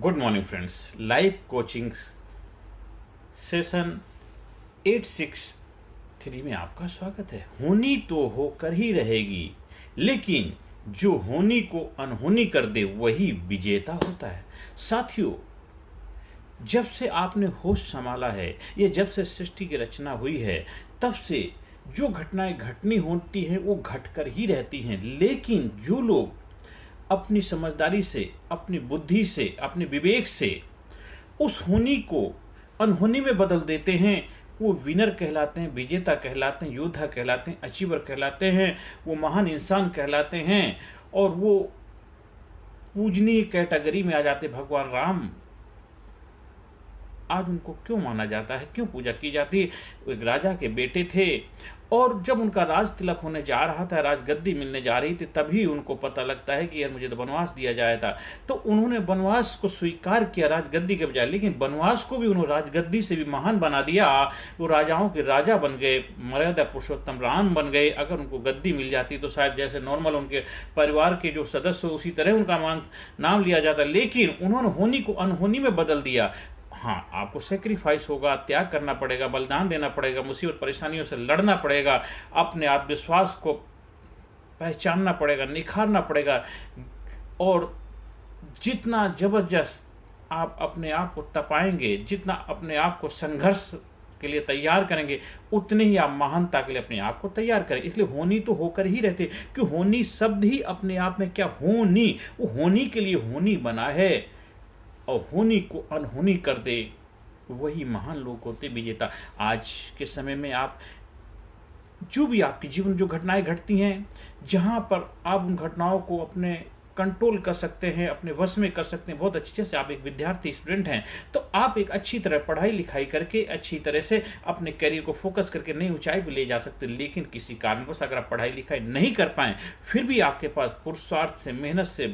Good morning friends. Live coaching session 863 में आपका स्वागत है। होनी तो होकर ही रहेगी, लेकिन जो होनी को अनहोनी कर दे वही विजेता होता है। साथियों, जब से आपने होश संभाला है, ये जब से सृष्टि की रचना हुई है, तब से जो घटनाएं घटनी होती हैं वो घटकर ही रहती हैं। लेकिन जो लोग अपनी समझदारी से, अपनी बुद्धि से, अपने विवेक से उस होनी को अनहोनी में बदल देते हैं, वो विनर कहलाते हैं, विजेता कहलाते हैं, योद्धा कहलाते हैं, अचीवर कहलाते हैं, वो महान इंसान कहलाते हैं और वो पूजनीय कैटेगरी में आ जाते। भगवान राम आज उनको क्यों माना जाता है, क्यों पूजा की जाती है? वो एक राजा के बेटे थे और जब उनका राज तिलक होने जा रहा था, राजगद्दी मिलने जा रही थी, तभी उनको पता लगता है कि यार मुझे तो वनवास दिया जाया था। तो उन्होंने वनवास को स्वीकार किया राजगद्दी के बजाय, लेकिन वनवास को भी उन्होंने राजगद्दी से भी महान बना दिया। वो राजाओं के राजा बन गए, मर्यादा पुरुषोत्तम राम बन गए। अगर उनको गद्दी मिल जाती तो शायद जैसे नॉर्मल उनके परिवार के जो सदस्य उसी तरह उनका नाम लिया जाता, लेकिन उन्होंने होनी को अनहोनी में बदल दिया। हाँ, आपको सेक्रीफाइस होगा, त्याग करना पड़ेगा, बलिदान देना पड़ेगा, मुसीबत परेशानियों से लड़ना पड़ेगा, अपने आत्मविश्वास को पहचानना पड़ेगा, निखारना पड़ेगा। और जितना जबरदस्त आप अपने आप को तपाएंगे, जितना अपने आप को संघर्ष के लिए तैयार करेंगे, उतने ही आप महानता के लिए अपने आप को तैयार करें। इसलिए होनी तो होकर ही रहते, क्योंकि होनी शब्द ही अपने आप में क्या होनी, वो होनी के लिए होनी बना है और होनी को अनहोनी कर दे वही महान लोग होते, विजेता। आज के समय में आप जो भी आपके जीवन में जो घटनाएं घटती हैं, जहां पर आप उन घटनाओं को अपने कंट्रोल कर सकते हैं, अपने वश में कर सकते हैं बहुत अच्छे से। आप एक विद्यार्थी स्टूडेंट हैं तो आप एक अच्छी तरह पढ़ाई लिखाई करके अच्छी तरह से अपने करियर को फोकस करके नई ऊंचाई भी ले जा सकते हैं। लेकिन किसी कारणवश अगर आप पढ़ाई लिखाई नहीं कर पाए, फिर भी आपके पास पुरुषार्थ से, मेहनत से,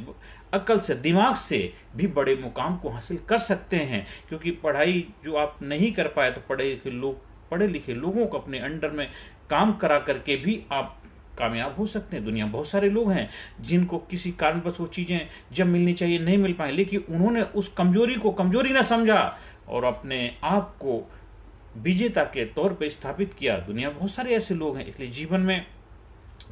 अकल से, दिमाग से भी बड़े मुकाम को हासिल कर सकते हैं। क्योंकि पढ़ाई जो आप नहीं कर पाए तो पढ़े लिखे लोगों को अपने अंडर में काम करा करके भी आप कामयाब हो सकते हैं। दुनिया में बहुत सारे लोग हैं जिनको किसी कारणवश वो चीजें जब मिलनी चाहिए नहीं मिल पाए, लेकिन उन्होंने उस कमजोरी को कमजोरी ना समझा और अपने आप को विजेता के तौर पे स्थापित किया। दुनिया में बहुत सारे ऐसे लोग हैं। इसलिए जीवन में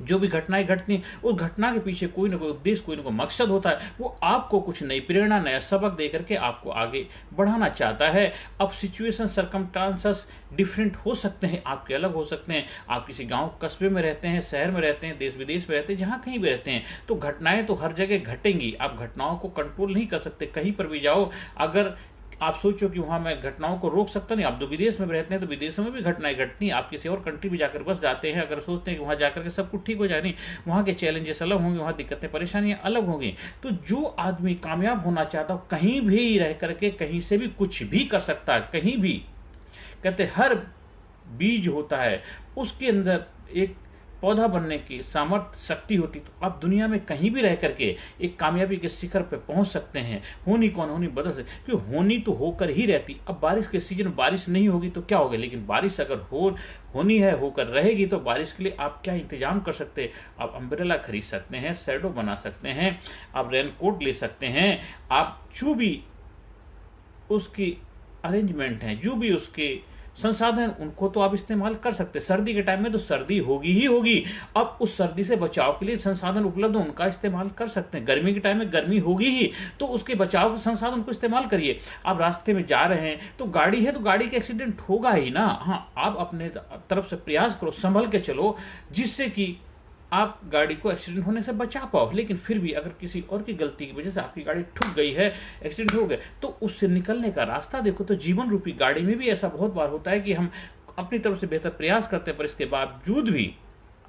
जो भी घटनाएं घटती हैं, उस घटना के पीछे कोई ना कोई उद्देश्य, कोई ना कोई मकसद होता है। वो आपको कुछ नई प्रेरणा, नया सबक दे करके आपको आगे बढ़ाना चाहता है। अब सिचुएशन, सर्कमस्टांसेस डिफरेंट हो सकते हैं, आपके अलग हो सकते हैं। आप किसी गांव कस्बे में रहते हैं, शहर में रहते हैं, देश विदेश में रहते हैं, जहां कहीं भी रहते हैं, तो घटनाएं तो हर जगह घटेंगी। आप घटनाओं को कंट्रोल नहीं कर सकते। कहीं पर भी जाओ, अगर आप सोचो कि वहां मैं घटनाओं को रोक सकता नहीं, आप तो विदेश में रहते हैं तो विदेशों में भी घटनाएं घटती हैं। आप किसी और कंट्री में जाकर बस जाते हैं, अगर सोचते हैं कि वहां जाकर के सब कुछ ठीक हो जाए, नहीं, वहां के चैलेंजेस अलग होंगे, वहां दिक्कतें परेशानियां अलग होंगी। तो जो आदमी कामयाब होना चाहता है, कहीं भी रह करके कहीं से भी कुछ भी कर सकता है। कहीं भी, कहते हर बीज होता है, उसके अंदर एक पौधा बनने की सामर्थ्य, शक्ति होती। तो आप दुनिया में कहीं भी रह करके एक कामयाबी के शिखर पे पहुंच सकते हैं। होनी कौन होनी बदल सकते, क्योंकि होनी तो होकर ही रहती। अब बारिश के सीजन में बारिश नहीं होगी तो क्या होगा, लेकिन बारिश अगर होनी है, होकर रहेगी, तो बारिश के लिए आप क्या इंतजाम कर सकते हैं? आप अम्ब्रेला खरीद सकते हैं, शैडो बना सकते हैं, आप रेनकोट ले सकते हैं। आप जो भी उसकी अरेंजमेंट है, जो भी उसके संसाधन, उनको तो आप इस्तेमाल कर सकते हैं। सर्दी के टाइम में तो सर्दी होगी ही होगी, अब उस सर्दी से बचाव के लिए संसाधन उपलब्ध हो, उनका इस्तेमाल कर सकते हैं। गर्मी के टाइम में गर्मी होगी ही, तो उसके बचाव के संसाधन को इस्तेमाल करिए। आप रास्ते में जा रहे हैं तो गाड़ी है, तो गाड़ी का एक्सीडेंट होगा ही ना। हाँ, आप अपने तरफ से प्रयास करो, संभल के चलो, जिससे कि आप गाड़ी को एक्सीडेंट होने से बचा पाओ। लेकिन फिर भी अगर किसी और की गलती की वजह से आपकी गाड़ी ठुक गई है, एक्सीडेंट हो गया, तो उससे निकलने का रास्ता देखो। तो जीवन रूपी गाड़ी में भी ऐसा बहुत बार होता है कि हम अपनी तरफ से बेहतर प्रयास करते हैं, पर इसके बावजूद भी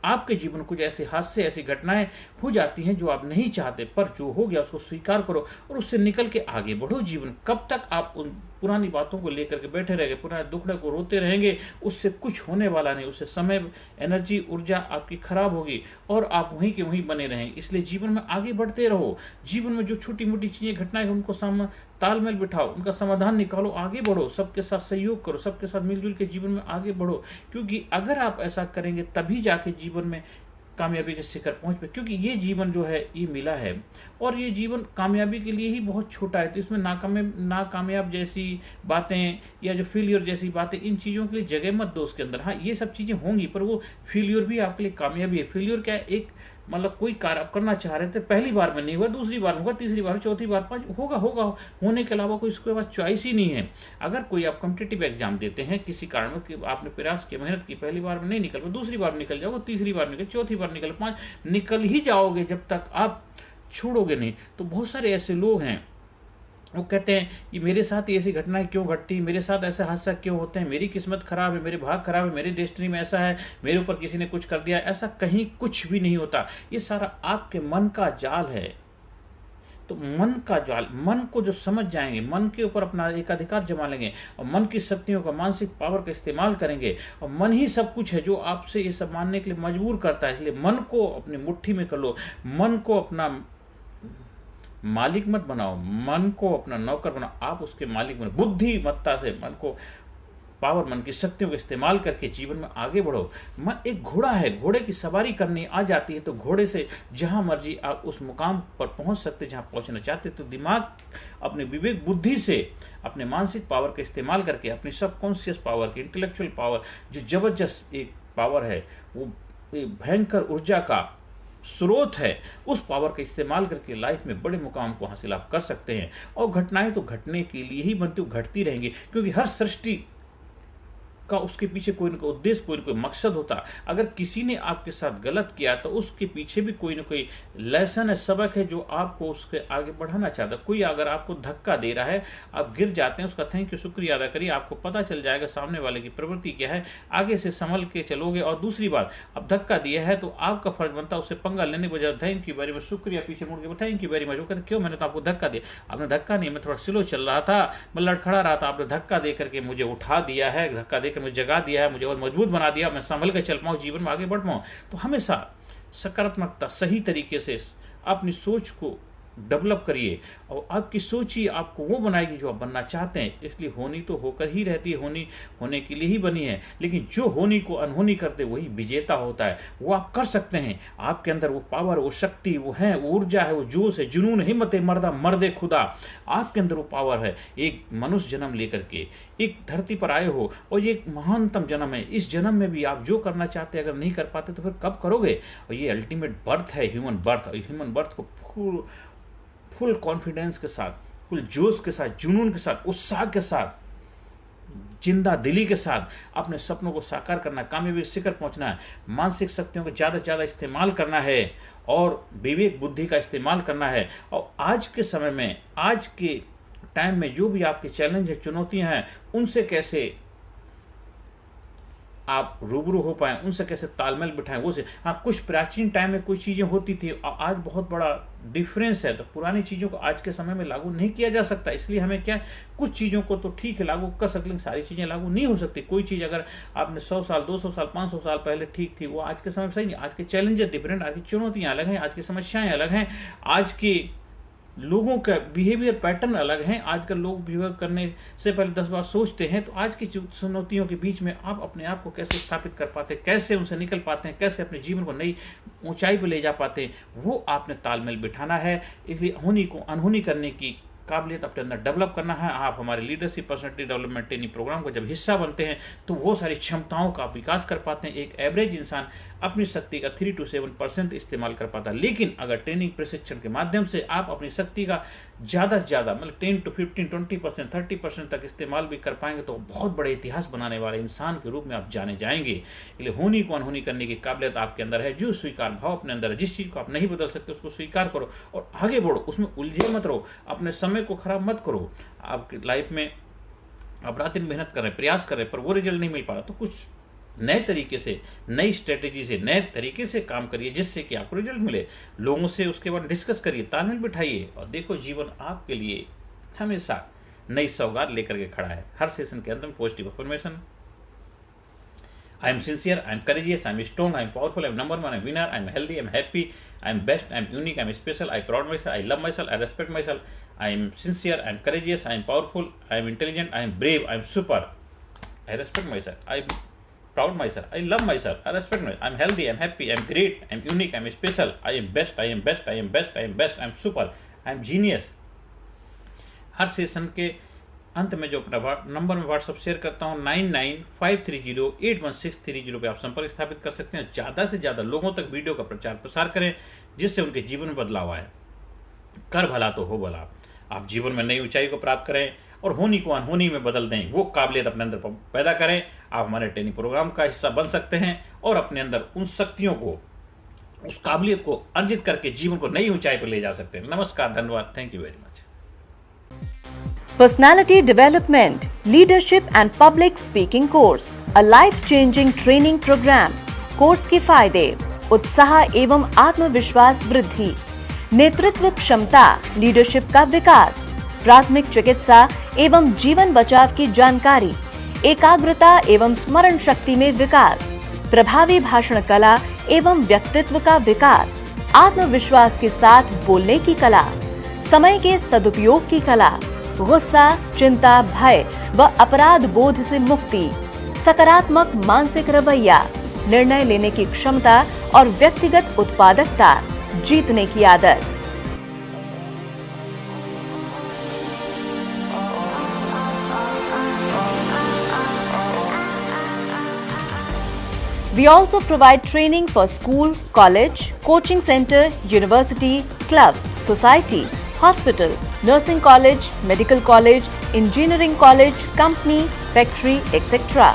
आपके जीवन कुछ ऐसे हादसे, ऐसी घटनाएं हो जाती हैं जो आप नहीं चाहते, पर जो हो गया उसको स्वीकार करो और उससे निकल के आगे बढ़ो। जीवन कब तक आप उन पुरानी बातों को लेकर के बैठे रहेंगे, पुराने दुखड़े को रोते रहेंगे, उससे कुछ होने वाला नहीं। उससे समय, एनर्जी, ऊर्जा आपकी खराब होगी और आप वहीं के वहीं बने रहेंगे। इसलिए जीवन में आगे बढ़ते रहो। जीवन में जो छोटी मोटी चीजें, घटनाएं, उनको तालमेल बिठाओ, उनका समाधान निकालो, आगे बढ़ो, सबके साथ सहयोग करो, सबके साथ मिलजुल के जीवन में आगे बढ़ो। क्योंकि अगर आप ऐसा करेंगे तभी जाके जीवन में कामयाबी के शिखर पहुंच पाए, क्योंकि ये जीवन जो है ये मिला है और ये जीवन कामयाबी के लिए ही बहुत छोटा है। तो इसमें नाकामयाब जैसी बातें या जो फेलियर जैसी बातें, इन चीज़ों के लिए जगह मत दो उसके अंदर। हाँ, ये सब चीज़ें होंगी, पर वो फेलियर भी आपके लिए कामयाबी है। फेलियर क्या है, एक मतलब कोई कार्य आप करना चाह रहे थे, पहली बार में नहीं हुआ, दूसरी बार में होगा, तीसरी बार, चौथी बार, पाँच होगा होगा होने के अलावा कोई इसके बाद चॉइस ही नहीं है। अगर कोई आप कॉम्पिटिटिव एग्जाम देते हैं किसी कारण में कि आपने प्रयास किया, मेहनत की, पहली बार में नहीं निकल पाए, दूसरी बार निकल जाओगे, तीसरी बार निकल, चौथी बार निकल, पाँच निकल ही जाओगे जब तक आप छोड़ोगे नहीं। तो बहुत सारे ऐसे लोग हैं, वो कहते हैं ये मेरे साथ ऐसी घटनाएं क्यों घटती, मेरे साथ ऐसे हादसा क्यों होते हैं, मेरी किस्मत खराब है, मेरे भाग खराब है, मेरी डेस्टिनी में ऐसा है, मेरे ऊपर किसी ने कुछ कर दिया। ऐसा कहीं कुछ भी नहीं होता। ये सारा आपके मन का जाल है। तो मन का जाल, मन को जो समझ जाएंगे, मन के ऊपर अपना एक अधिकार जमा लेंगे और मन की शक्तियों का, मानसिक पावर का इस्तेमाल करेंगे, और मन ही सब कुछ है जो आपसे ये सब मानने के लिए मजबूर करता है। इसलिए मन को अपनी मुट्ठी में कर लो, मन को अपना मालिक मत बनाओ, मन को अपना नौकर बनाओ, आप उसके मालिक बनो। बुद्धिमत्ता से मन को, पावर, मन की शक्तियों का इस्तेमाल करके जीवन में आगे बढ़ो। मन एक घोड़ा है, घोड़े की सवारी करनी आ जाती है तो घोड़े से जहां मर्जी आप उस मुकाम पर पहुंच सकते जहां पहुंचना चाहते। तो दिमाग अपने विवेक बुद्धि से, अपने मानसिक पावर का इस्तेमाल करके, अपनी सबकॉन्शियस पावर की, इंटेलेक्चुअल पावर, जो जबरदस्त एक पावर है, वो भयंकर ऊर्जा का स्रोत है, उस पावर का इस्तेमाल करके लाइफ में बड़े मुकाम को हासिल आप कर सकते हैं। और घटनाएं तो घटने के लिए ही बनती, घटती रहेंगी, क्योंकि हर सृष्टि का उसके पीछे कोई ना कोई उद्देश्य, कोई ना कोई मकसद होता। अगर किसी ने आपके साथ गलत किया तो उसके पीछे भी कोई ना कोई लेसन है, सबक है, जो आपको उसके आगे बढ़ाना चाहता। कोई अगर आपको धक्का दे रहा है, आप गिर जाते हैं, उसका थैंक यू, शुक्रिया अदा करिए, आपको पता चल जाएगा सामने वाले की प्रवृत्ति क्या है, आगे से संभल के चलोगे। और दूसरी बात, अब धक्का दिया है तो आपका फर्ज बनता है उससे पंगा लेने के बजाय थैंक यू वेरी मच, शुक्रिया, पीछे मुड़ के थैंक यू वेरी मच। वो कहते क्यों, मैंने तो आपको धक्का दिया। आपने धक्का नहीं, मैं थोड़ा स्लो चल रहा था, मैं लड़खड़ा रहा था, आपने धक्का दे करके मुझे उठा दिया है, धक्का देकर मुझे जगा दिया है, मुझे और मजबूत बना दिया, मैं संभल के चल पाऊं, जीवन में आगे बढ़ पाऊं। तो हमेशा सकारात्मकता, सही तरीके से अपनी सोच को डेवलप करिए, और आपकी सोच ही आपको वो बनाएगी जो आप बनना चाहते हैं। इसलिए होनी तो होकर ही रहती है, होने के लिए ही बनी है, लेकिन जो होनी को अनहोनी करते वही विजेता होता है। वो आप कर सकते हैं, आपके अंदर वो पावर, वो शक्ति, वो है, वो ऊर्जा है, वो जोश है, जुनून, हिम्मत, मर्दा मर्दे खुदा, आपके अंदर वो पावर है। एक मनुष्य जन्म लेकर के एक धरती पर आए हो, और ये एक महानतम जन्म है। इस जन्म में भी आप जो करना चाहते हैं अगर नहीं कर पाते तो फिर कब करोगे। और ये अल्टीमेट बर्थ है, ह्यूमन बर्थ। और ह्यूमन बर्थ को फुल कॉन्फिडेंस के साथ, फुल जोश के साथ, जुनून के साथ, उत्साह के साथ, जिंदा दिली के साथ अपने सपनों को साकार करना, कामयाबी शिखर पहुंचना है। मानसिक शक्तियों का ज़्यादा से ज़्यादा इस्तेमाल करना है और विवेक बुद्धि का इस्तेमाल करना है। और आज के समय में, आज के टाइम में जो भी आपके चैलेंज है, चुनौतियां हैं, उनसे कैसे आप रूबरू हो पाए, उनसे कैसे तालमेल बिठाएं, वो से। हाँ, कुछ प्राचीन टाइम में कुछ चीज़ें होती थी, आज बहुत बड़ा डिफरेंस है। तो पुरानी चीज़ों को आज के समय में लागू नहीं किया जा सकता। इसलिए हमें क्या, कुछ चीज़ों को तो ठीक है लागू कर सकते, लेकिन सारी चीज़ें लागू नहीं हो सकती। कोई चीज़ अगर आपने 100 साल, 200 साल, 500 साल पहले ठीक थी, वो आज के समय में सही नहीं। आज के चैलेंजेस डिफरेंट, आज की चुनौतियाँ अलग हैं, आज की समस्याएँ अलग हैं, आज की लोगों का बिहेवियर पैटर्न अलग हैं। आजकल लोग बिहेवियर करने से पहले 10 बार सोचते हैं। तो आज की चुनौतियों के बीच में आप अपने आप को कैसे स्थापित कर पाते हैं, कैसे उनसे निकल पाते हैं, कैसे अपने जीवन को नई ऊंचाई पर ले जा पाते हैं, वो आपने तालमेल बिठाना है। इसलिए होनी को अनहोनी करने की काबिलियत अपने अंदर डेवलप करना है। आप हमारे leadership personality development training program को जब हिस्सा बनते हैं तो वो सारी क्षमताओं का विकास कर पाते हैं। एक एवरेज इंसान अपनी शक्ति का 3 to 7% इस्तेमाल कर पाता है, लेकिन अगर ट्रेनिंग प्रशिक्षण के माध्यम से आप अपनी शक्ति का ज़्यादा से ज़्यादा, मतलब 10 to 15, 20%, 30% तक इस्तेमाल भी कर पाएंगे तो बहुत बड़े इतिहास बनाने वाले इंसान के रूप में आप जाने जाएंगे। इसलिए होनी को अनहोनी करने की काबिलियत आपके अंदर है, जो स्वीकार भाव अपने अंदर है। जिस चीज़ को आप नहीं बदल सकते उसको स्वीकार करो और आगे बढ़ो, उसमें उलझे मत रहो, अपने समय को खराब मत करो। आपकी लाइफ में आप रात दिन मेहनत कर रहे हैं, प्रयास कर रहे हैं, पर वो रिजल्ट नहीं मिल पा रहा, तो कुछ नए तरीके से, नई स्ट्रेटेजी से, नए तरीके से काम करिए जिससे कि आपको रिजल्ट मिले। लोगों से उसके बाद डिस्कस करिए, तालमेल बिठाइए, और देखो जीवन आपके लिए हमेशा नई सौगात लेकर के खड़ा है। हर सेशन के अंदर में positive affirmation, I am sincere, I am courageous, I am strong, I am powerful, I am number one, I am winner, I am healthy, I am happy, I am best, I am unique, I am special, I am proud myself, I love myself, I respect myself, I am sincere, I am courageous, I am powerful, I am intelligent, I am brave, I am super, I respect myself, I am proud myself. I love myself. I respect myself. I'm healthy. I'm happy. I'm great. I'm unique. I'm special. I am best. I am best. I am best. I am best. I'm super. I'm genius. Her session के अंत में जो अपना number में WhatsApp share करता हूँ 9953081630 पे आप संपर्क स्थापित कर सकते हैं। ज़्यादा से ज़्यादा लोगों तक वीडियो का प्रचार प्रसार करें जिससे उनके जीवन में बदलाव आए। कर भला तो हो भला। आप जीवन में नई ऊंचाई को प्राप्त करें और होनी को अनहोनी में बदल दें, वो काबिलियत अपने अंदर पैदा करें। आप हमारे ट्रेनिंग प्रोग्राम का हिस्सा बन सकते हैं और अपने अंदर उन शक्तियों को, उस काबिलियत को अर्जित करके जीवन को नई ऊंचाई पर ले जा सकते हैं। नमस्कार, धन्यवाद, thank you very much. Personality Development, Leadership and Public Speaking Course, a life-changing training program. Course के फायदे: उत्साह एवं आत्मविश्वास वृद्धि, नेतृत्व क्षमता, लीडरशिप का विकास, प्राथमिक चिकित्सा एवं जीवन बचाव की जानकारी, एकाग्रता एवं स्मरण शक्ति में विकास, प्रभावी भाषण कला एवं व्यक्तित्व का विकास, आत्मविश्वास के साथ बोलने की कला, समय के सदुपयोग की कला, गुस्सा, चिंता, भय व अपराध बोध से मुक्ति, सकारात्मक मानसिक रवैया, निर्णय लेने की क्षमता और व्यक्तिगत उत्पादकता, जीतने की आदत। We also provide training for school, college, coaching center, university, club, society, hospital, nursing college, medical college, engineering college, company, factory, etc.